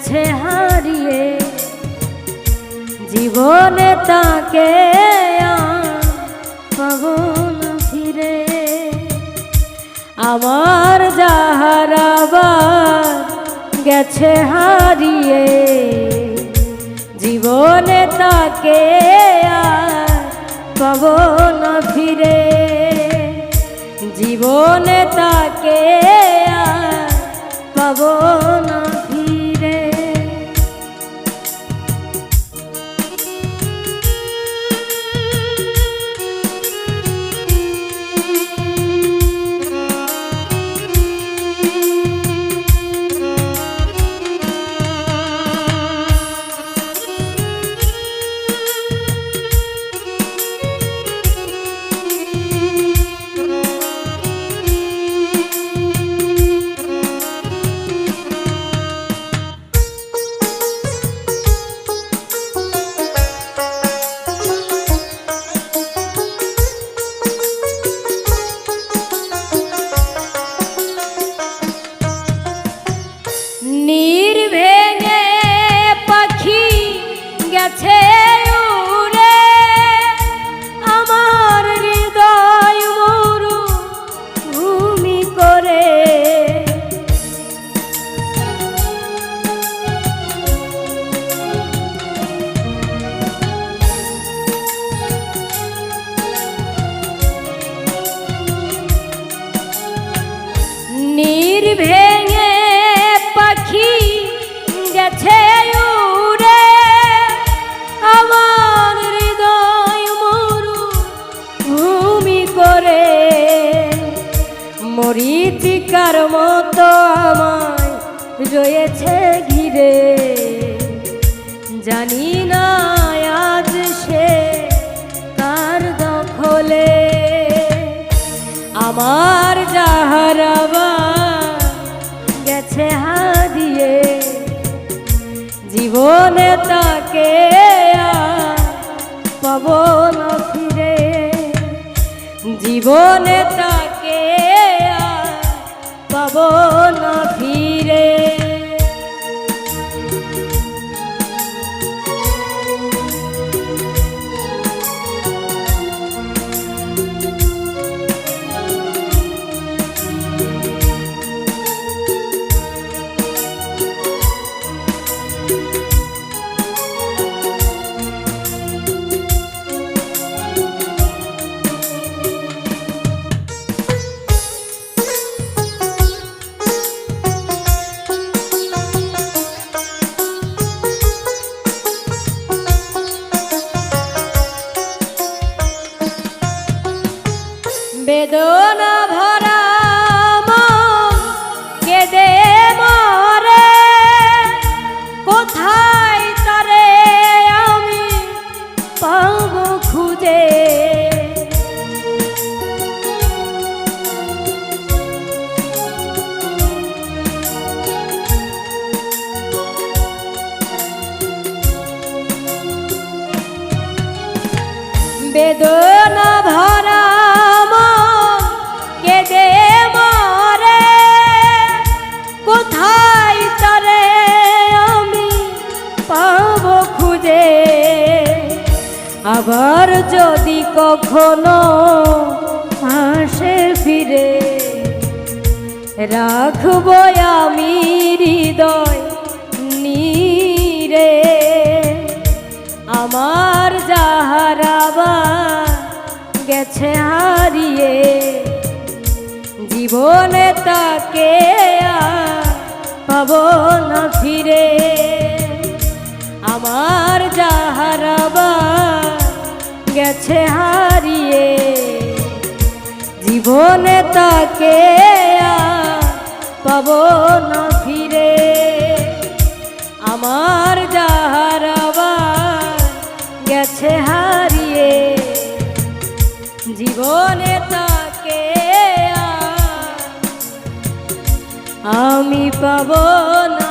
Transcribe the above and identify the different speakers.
Speaker 1: গেছে হারিয়ে, জীবনে তাকে পাবো না ফিরে। আমার যাহারাবার গেছে হারিয়ে, জীবনে তাকে পাবো না ফিরে, জীবনে তাকে পাবো না ফিরে। নীর ভেঙে পাখি গেছে উড়ে, আমার হৃদয় মরু ভূমি করে। নীর ভেঙে পাখি গেছে উড়ে, আমার হৃদয় মরু ভূমি করে। মরীচিকার মতো আমায় রয়েছে ঘিরে, জানি না আজ সে কার দখলে। আমার যাহারাবার গেছে হারিয়ে, জীবনে তাকে পাবো না ফিরে, জীবনে তাকে পাবো না ফিরে। বেদনা ভরা মন কেঁদে মরে, কোথায় তারে আমি পাবো খুঁজে। বেদনা ভরা কেঁদে মরে, কোথায় তারে আমি পাবো খুঁজে। আবার যদি কখনো আসে ফিরে, রাখবো আমি হৃদয় নীরে। আমার যাহারাবার গেছে হারিয়ে, জীবনে তাকে পাবো না ফিরে। আমার যাহারাবার গেছে হারিয়ে, জীবনে তাকে পাবো না ফিরে। আমার যাহারাবার গেছে হারিয়ে, জীবনে তাকে আমি পাবো না।